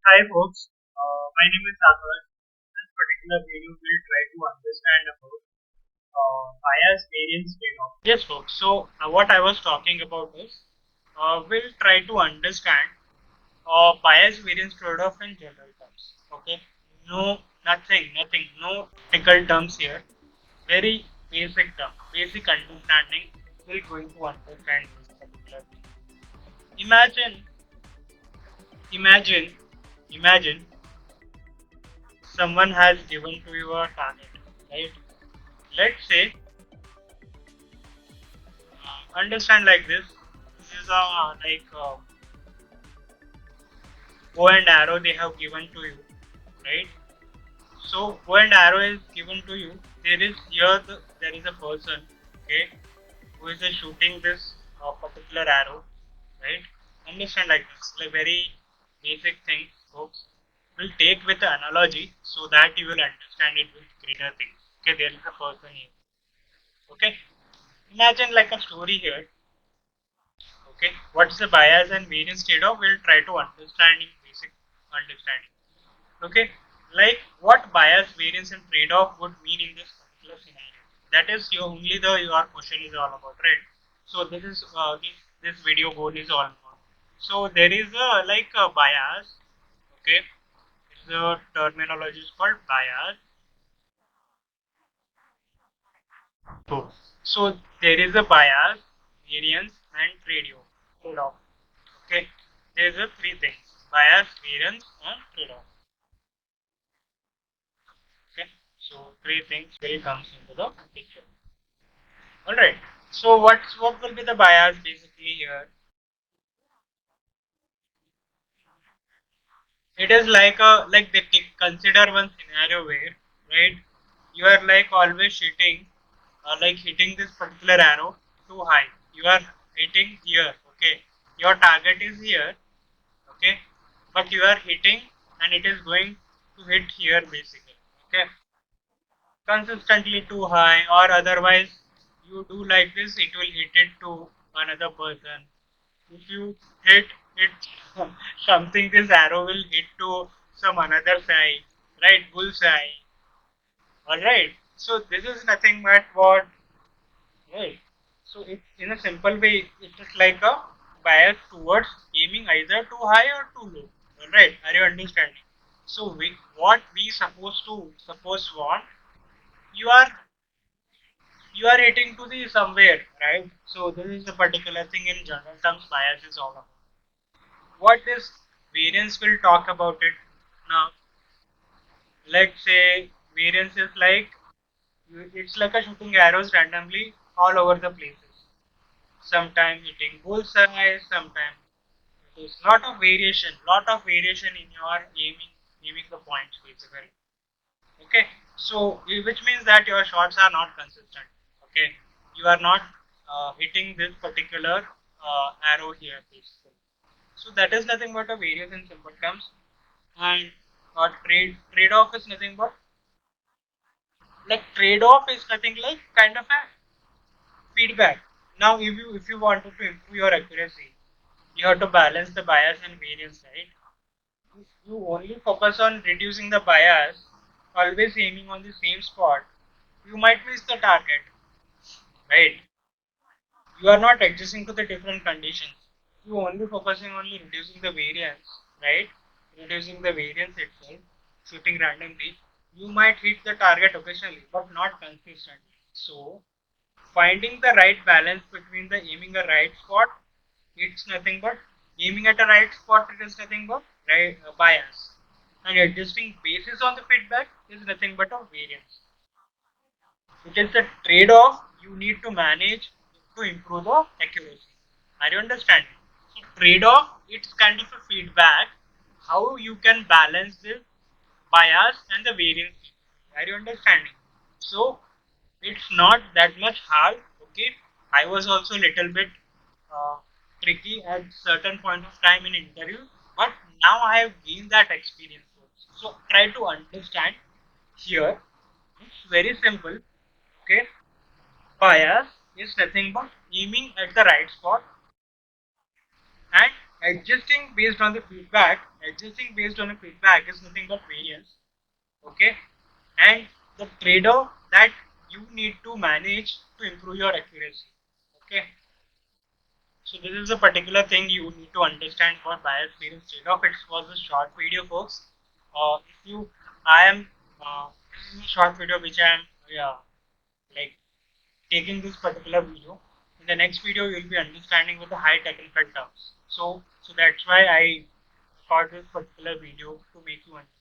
Hi folks, my name is Akash. This particular video will try to understand about bias variance trade-off. Yes folks, so what I was talking about is we'll try to understand bias variance trade-off in general terms. Okay, no, nothing, no technical terms here. Very basic term, basic understanding. We're going to understand this particular thing. Imagine, imagine, imagine someone has given to you a target, right? Let's say, understand like this. This is a bow and arrow they have given to you, right? So bow and arrow is given to you. There is a person, okay, who is shooting this particular arrow, right? Understand like this, like very basic thing, folks. We'll take with the analogy so that you will understand it with greater things. Okay, there is a person here. Okay, imagine like a story here. Okay, what's the bias and variance trade-off? We'll try to understand in basic understanding. Okay, like what bias, variance, and trade-off would mean in this particular scenario. That is your only the your question is all about, right? So this is this video goal is all about. So there is a like a bias. Okay, the terminology is called bias. So there is a bias, variance, and trade-off. Trade-off. Okay, there's a three things: bias, variance, and trade-off. Okay, so three things will comes into the picture. All right. So what will be the bias basically here? It is like a like they consider one scenario where, right, you are like always hitting this particular arrow too high. You are hitting here. Okay, your target is here. Okay, but you are hitting and it is going to hit here basically. Okay, consistently too high, or otherwise you do like this, it will hit it to another person. If you hit it something, this arrow will hit to some another side, right? Bullseye. All right. So this is nothing but what, right? So it in a simple way, it is like a bias towards aiming either too high or too low. All right. Are you understanding? So what we supposed to suppose what you are you are hitting to the somewhere, right? So this is the particular thing in general terms bias is all about. What this variance will talk about it now. Let's say variance is like it's like a shooting arrows randomly all over the places. Sometimes hitting bullseye, sometimes it is lot of variation in your aiming the points basically. Okay, so which means that your shots are not consistent. Okay, you are not hitting this particular arrow here basically. So that is nothing but a variance in simple terms, and trade-off is nothing but like trade-off is nothing like kind of a feedback. Now, if you wanted to improve your accuracy, you have to balance the bias and variance, right? If you only focus on reducing the bias, always aiming on the same spot, you might miss the target, right? You are not adjusting to the different conditions. You only focusing on reducing the variance, right? Reducing the variance itself, shooting randomly. You might hit the target occasionally, but not consistently. So, finding the right balance between the aiming a right spot, it's nothing but aiming at a right spot. It is nothing but right bias, and adjusting basis on the feedback is nothing but a variance. It is the trade-off you need to manage to improve the accuracy. Are you understanding? So trade-off, it's kind of a feedback how you can balance the bias and the variance. Are you understanding? So it's not that much hard. Okay, I was also a little bit uh, tricky at certain point of time in interview, but now I have gained that experience. So try to understand here. It's very simple. Okay, bias is nothing but aiming at the right spot, and Adjusting based on the feedback, adjusting based on the feedback is nothing but variance. Okay, and the trade-off that you need to manage to improve your accuracy. Okay, so this is a particular thing you need to understand for bias-variance trade-off. It was a short video, folks. If you, I am, this is a short video which I am, yeah, like taking this particular video. In the next video, you will be understanding with the high technical terms. So that's why I got this particular video to make you understand.